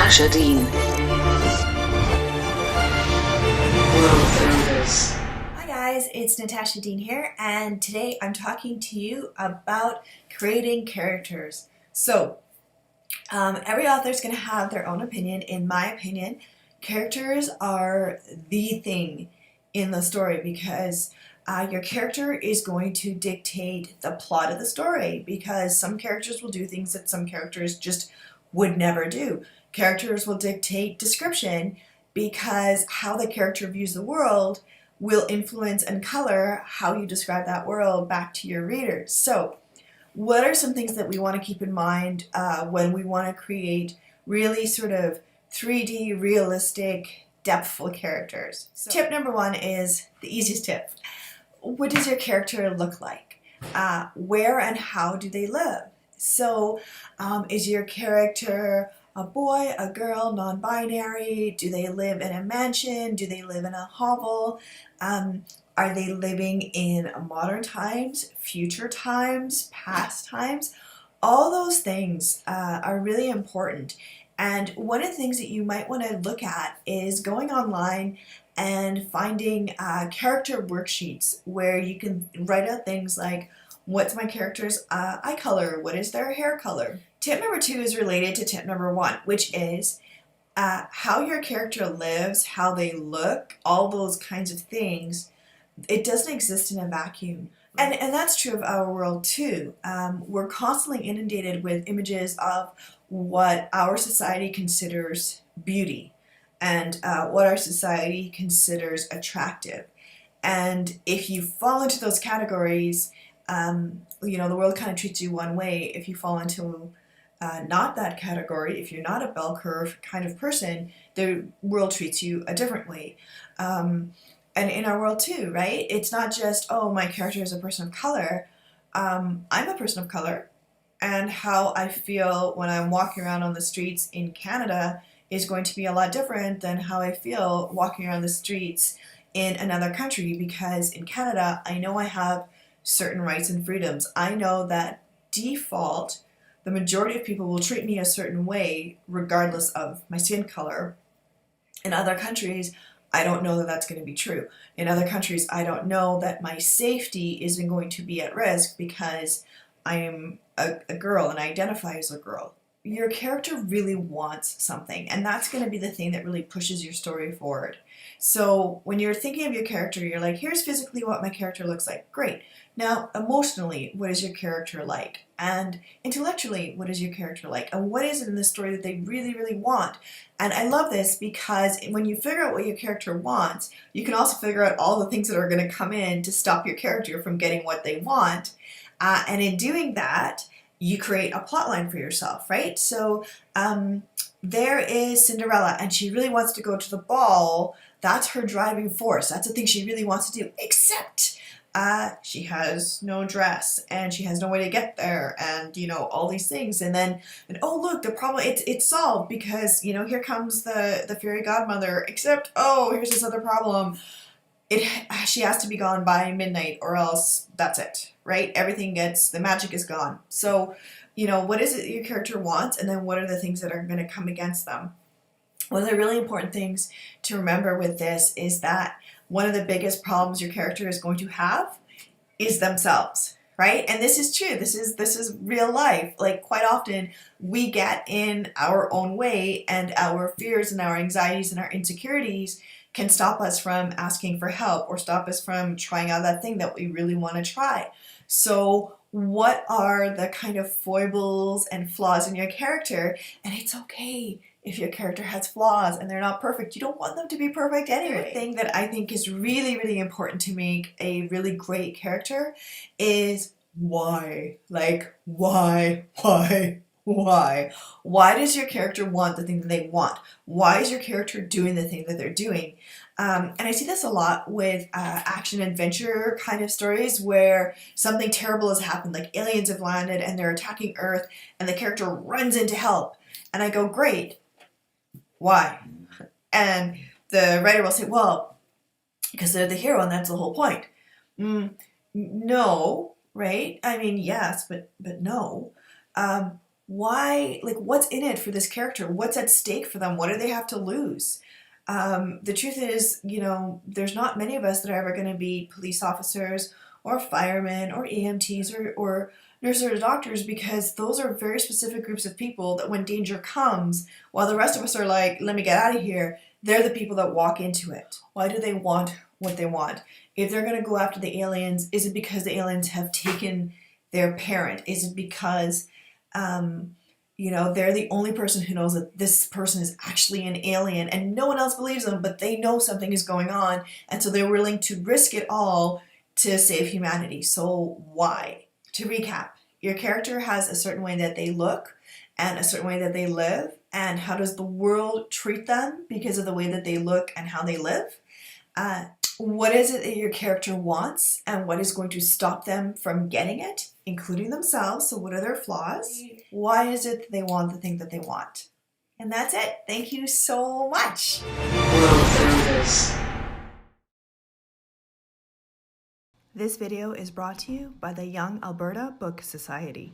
Natasha Deen. World Service. Hi guys, it's Natasha Deen here, and today I'm talking to you about creating characters. So, every author is going to have their own opinion. In my opinion, characters are the thing in the story because your character is going to dictate the plot of the story, because some characters will do things that some characters just would never do. Characters will dictate description because how the character views the world will influence and color how you describe that world back to your readers. So, what are some things that we want to keep in mind when we want to create really sort of 3D, realistic, depthful characters? So, tip number one is the easiest tip. What does your character look like? Where and how do they live? So, is your character a boy, a girl, non-binary? Do they live in a mansion? Do they live in a hovel? Are they living in modern times, future times, past times? All those things are really important. And one of the things that you might want to look at is going online and finding character worksheets where you can write out things like, what's my character's eye color? What is their hair color? Tip number two is related to tip number one, which is how your character lives, how they look, all those kinds of things. It doesn't exist in a vacuum. And that's true of our world too. We're constantly inundated with images of what our society considers beauty and what our society considers attractive. And if you fall into those categories, the world kind of treats you one way. If you fall into not that category, if you're not a bell curve kind of person, the world treats you a different way. And in our world too, right? It's not just, oh, my character is a person of color. I'm a person of color, and how I feel when I'm walking around on the streets in Canada is going to be a lot different than how I feel walking around the streets in another country, because in Canada, I know I have certain rights and freedoms. I know that default, the majority of people will treat me a certain way regardless of my skin color. In other countries, I don't know that that's going to be true. In other countries, I don't know that my safety isn't going to be at risk because I am a girl and I identify as a girl. Your character really wants something, and that's going to be the thing that really pushes your story forward. So when you're thinking of your character, you're like, here's physically what my character looks like. Great. Now, emotionally, what is your character like? And intellectually, what is your character like? And what is it in the story that they really, really want? And I love this because when you figure out what your character wants, you can also figure out all the things that are going to come in to stop your character from getting what they want. And in doing that, you create a plot line for yourself, right? So there is Cinderella, and she really wants to go to the ball. That's her driving force. That's the thing she really wants to do, except she has no dress, and she has no way to get there, and, all these things. And oh, look, the problem, it's solved because, here comes the fairy godmother, except, oh, here's this other problem. She has to be gone by midnight, or else that's it, right? The magic is gone. So, what is it your character wants, and then what are the things that are going to come against them? One of the really important things to remember with this is that one of the biggest problems your character is going to have is themselves, right? And this is true. This is real life. Like, quite often we get in our own way, and our fears and our anxieties and our insecurities can stop us from asking for help or stop us from trying out that thing that we really want to try. So what are the kind of foibles and flaws in your character? And it's okay if your character has flaws and they're not perfect. You don't want them to be perfect anyway. The thing that I think is really, really important to make a really great character is why. Like, why? Why does your character want the thing that they want? Why is your character doing the thing that they're doing? And I see this a lot with action adventure kind of stories where something terrible has happened, like aliens have landed and they're attacking Earth, and the character runs in to help. And I go, great. Why? And the writer will say, well, because they're the hero and that's the whole point. No, right? I mean, yes, but no. why, like, what's in it for this character? What's at stake for them? What do they have to lose? The truth is, there's not many of us that are ever going to be police officers or firemen or EMTs or nurses or doctors, because those are very specific groups of people that when danger comes, while the rest of us are like, let me get out of here, they're the people that walk into it. Why do they want what they want? If they're going to go after the aliens, is it because the aliens have taken their parent? Is it because they're the only person who knows that this person is actually an alien and no one else believes them, but they know something is going on, and so they're willing to risk it all to save humanity? So why? To recap, your character has a certain way that they look and a certain way that they live, and how does the world treat them because of the way that they look and how they live? What is it that your character wants, and what is going to stop them from getting it, including themselves? So what are their flaws? Why is it that they want the thing that they want? And that's it. Thank you so much. Hello, founders. This video is brought to you by the Young Alberta Book Society.